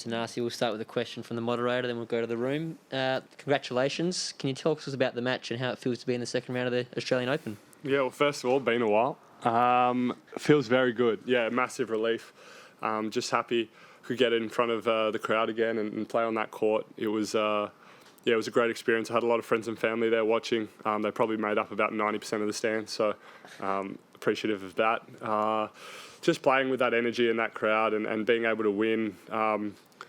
Thanasi. We'll start with a question from the moderator, then we'll go to the room. Congratulations. Can you talk to us about the match and how it feels to be in the second round of the Australian Open? Yeah, well, first of all, been a while. Feels very good. Yeah, massive relief. Just happy could get in front of the crowd again and play on that court. It was a great experience. I had a lot of friends and family there watching. They probably made up about 90% of the stands, so appreciative of that. Just playing with that energy in that crowd and being able to win.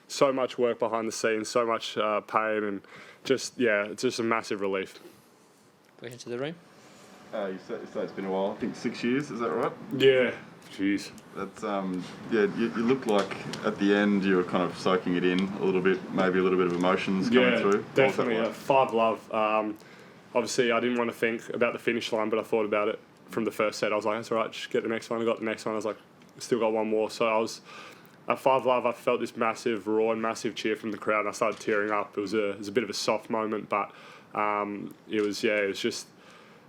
So much work behind the scenes, so much pain, and it's just a massive relief. Question to the room. You say it's been a while. I think 6 years. Is that right? Yeah. Jeez. That's You looked like at the end you were kind of soaking it in a little bit, maybe a little bit of emotions coming through. Yeah, definitely. 5 love. Obviously, I didn't want to think about the finish line, but I thought about it from the first set. I was like, that's all right, just get the next one. I got the next one. I was like, still got one more. So I was at 5 love. I felt this massive roar and massive cheer from the crowd, and I started tearing up. It was a bit of a soft moment, but it was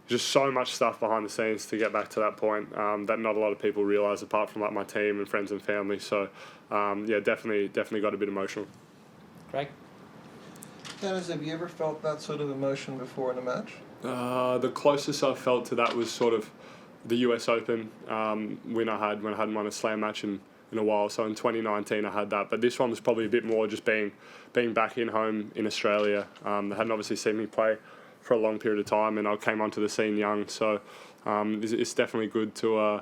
just so much stuff behind the scenes to get back to that point that not a lot of people realise, apart from like my team and friends and family. So definitely got a bit emotional. Craig? Dennis, have you ever felt that sort of emotion before in a match? The closest I've felt to that was sort of the US Open win I had when I hadn't won a slam match in a while. So in 2019 I had that, but this one was probably a bit more just being back in home in Australia. They hadn't obviously seen me play for a long period of time, and I came onto the scene young. So it's definitely good to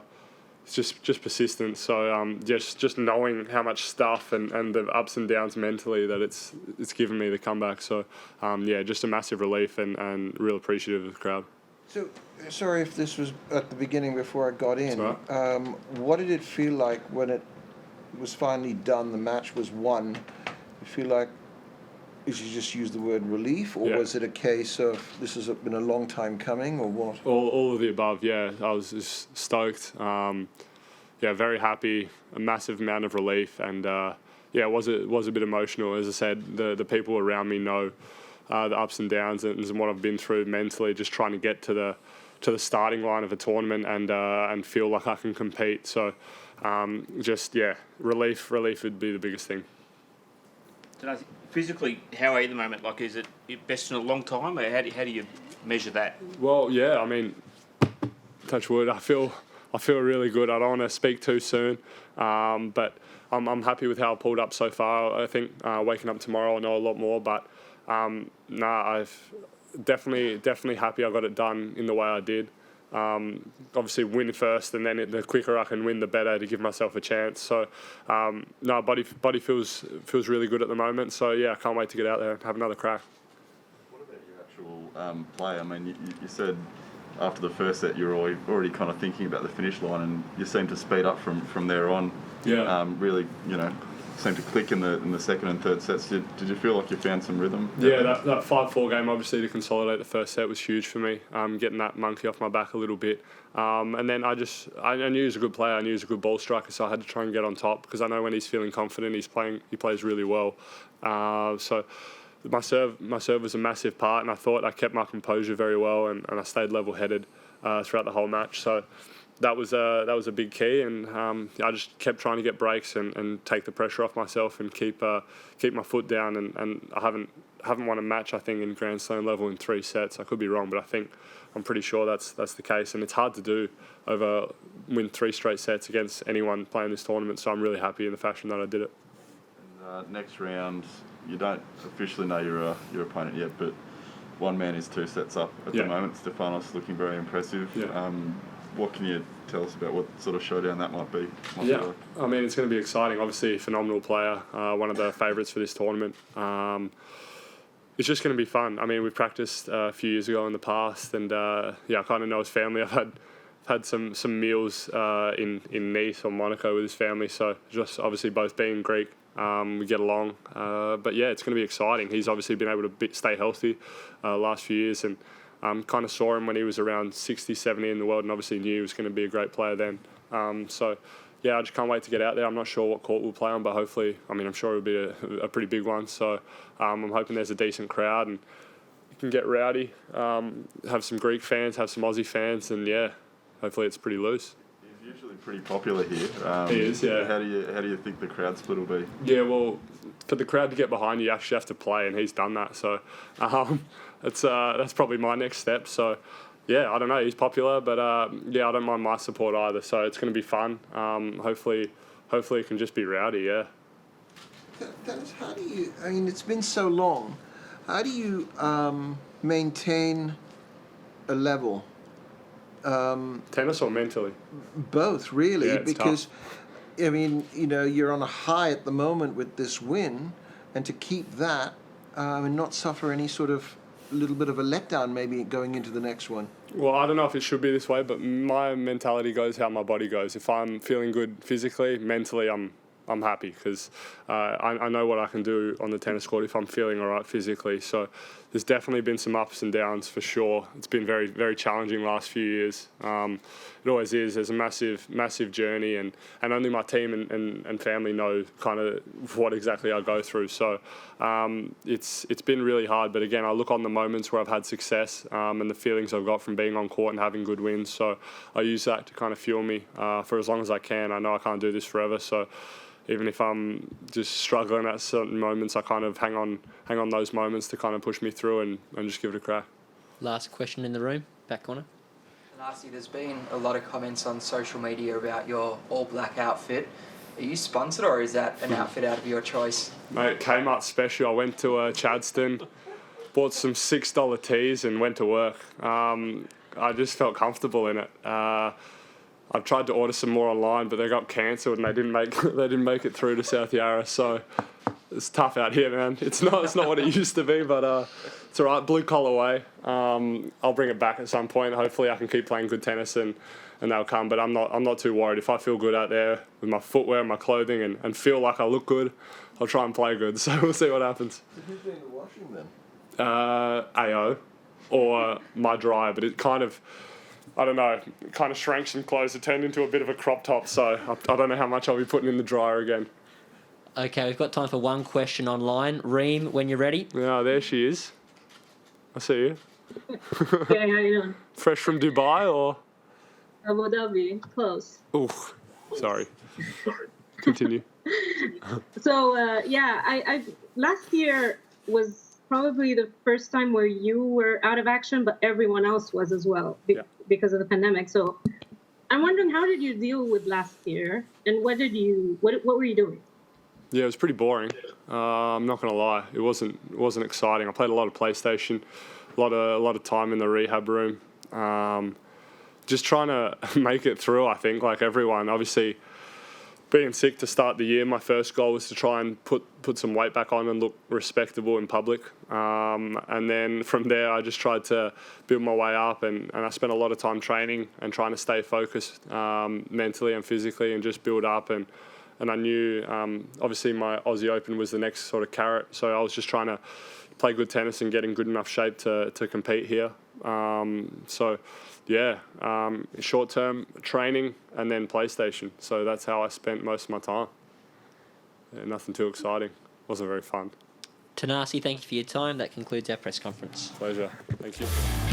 it's just persistence. So just knowing how much stuff and the ups and downs mentally that it's given me the comeback. So just a massive relief and real appreciative of the crowd. So, sorry if this was at the beginning before I got in. Right. What did it feel like when it was finally done, the match was won? You feel like, did you just use the word relief, or was it a case of this has been a long time coming, or what? All of the above, yeah. I was just stoked. Very happy, a massive amount of relief, and it was a bit emotional. As I said, the people around me know the ups and downs and what I've been through mentally, just trying to get to the starting line of a tournament and feel like I can compete. So relief would be the biggest thing. Physically, how are you at the moment? Like, is it best in a long time, or how do you measure that? Well, yeah, I mean, touch wood, I feel really good. I don't want to speak too soon, but I'm happy with how I pulled up so far. I think waking up tomorrow I'll know a lot more, but I've definitely happy I got it done in the way I did. Obviously win first, and then the quicker I can win, the better, to give myself a chance. So body feels really good at the moment. So I can't wait to get out there and have another crack. What about your actual play? I mean, you said after the first set you were already kind of thinking about the finish line, and you seemed to speed up from there on. Yeah. Really, seemed to click in the second and third sets. Did you feel like you found some rhythm? Yeah, that 5-4 game, obviously, to consolidate the first set was huge for me, getting that monkey off my back a little bit. And then I knew he was a good player, I knew he was a good ball striker, so I had to try and get on top, because I know when he's feeling confident, he plays really well. So my serve was a massive part, and I thought I kept my composure very well, and I stayed level-headed throughout the whole match. So that was a big key, and I just kept trying to get breaks and take the pressure off myself and keep my foot down. And I haven't won a match, I think, in Grand Slam level in 3 sets. I could be wrong, but I'm pretty sure that's the case. And it's hard to do win 3 straight sets against anyone playing this tournament. So I'm really happy in the fashion that I did it. And next round, you don't officially know your opponent yet, but one man is 2 sets up at the moment. Stefanos looking very impressive. Yeah. What can you tell us about what sort of showdown that might be? I mean, it's going to be exciting. Obviously, a phenomenal player, one of the favourites for this tournament. It's just going to be fun. I mean, we've practiced a few years ago in the past, and I kind of know his family. I've had some meals in Nice or Monaco with his family, so just obviously both being Greek, we get along. But it's going to be exciting. He's obviously been able to stay healthy last few years, and kind of saw him when he was around 60, 70 in the world, and obviously knew he was going to be a great player then. I just can't wait to get out there. I'm not sure what court we'll play on, but hopefully, I'm sure it'll be a pretty big one. So I'm hoping there's a decent crowd and we can get rowdy, have some Greek fans, have some Aussie fans, and hopefully it's pretty loose. He's usually pretty popular here. He is, yeah. How do you think the crowd split will be? Yeah, well, for the crowd to get behind you, you actually have to play, and he's done that. So that's probably my next step. So yeah, I don't know. He's popular, but yeah, I don't mind my support either. So it's going to be fun. Hopefully it can just be rowdy. Yeah. Dennis, how do you? I mean, it's been so long. How do you maintain a level? Tennis or mentally? Both, really, Yeah, it's because tough. I mean, you're on a high at the moment with this win, and to keep that and not suffer any sort of little bit of a letdown maybe going into the next one. Well, I don't know if it should be this way, but my mentality goes how my body goes. If I'm feeling good physically, mentally I'm happy because I know what I can do on the tennis court if I'm feeling all right physically. So there's definitely been some ups and downs for sure. It's been very, very challenging last few years. It always is. There's a massive journey, and only my team and family know kind of what exactly I go through. So it's been really hard. But again, I look on the moments where I've had success and the feelings I've got from being on court and having good wins. So I use that to kind of fuel me for as long as I can. I know I can't do this forever. So even if I'm just struggling at certain moments, I kind of hang on those moments to kind of push me through and just give it a crack. Last question in the room, back corner. Thanasi, there's been a lot of comments on social media about your all-black outfit. Are you sponsored, or is that an outfit out of your choice? Mate, Kmart special. I went to Chadston, bought some $6 tees and went to work. I just felt comfortable in it. I've tried to order some more online, but they got cancelled and they didn't make it through to South Yarra. So it's tough out here, man. It's not what it used to be, but it's all right. Blue collar way. I'll bring it back at some point. Hopefully, I can keep playing good tennis and they'll come. But I'm not too worried. If I feel good out there with my footwear and my clothing and feel like I look good, I'll try and play good. So we'll see what happens. Who's doing the washing then? AO or my dryer, but it kind of, I don't know, kind of shrank some clothes. It turned into a bit of a crop top, so I don't know how much I'll be putting in the dryer again. Okay, we've got time for one question online. Reem, when you're ready. Yeah, there she is. I see you. Yeah, how you doing? Fresh from Dubai or? Abu Dhabi, close. Ooh, sorry. Continue. So I last year was probably the first time where you were out of action, but everyone else was as well because of the pandemic. So I'm wondering, how did you deal with last year, and what were you doing? Yeah, it was pretty boring. I'm not gonna lie, it wasn't exciting. I played a lot of PlayStation, a lot of time in the rehab room, just trying to make it through. I think, like everyone, obviously. Being sick to start the year, my first goal was to try and put some weight back on and look respectable in public. And then from there, I just tried to build my way up, and I spent a lot of time training and trying to stay focused mentally and physically and just build up. And I knew, obviously, my Aussie Open was the next sort of carrot. So I was just trying to play good tennis and get in good enough shape to compete here. Short-term training and then PlayStation. So that's how I spent most of my time. Yeah, nothing too exciting. Wasn't very fun. Thanasi, thank you for your time. That concludes our press conference. Pleasure. Thank you.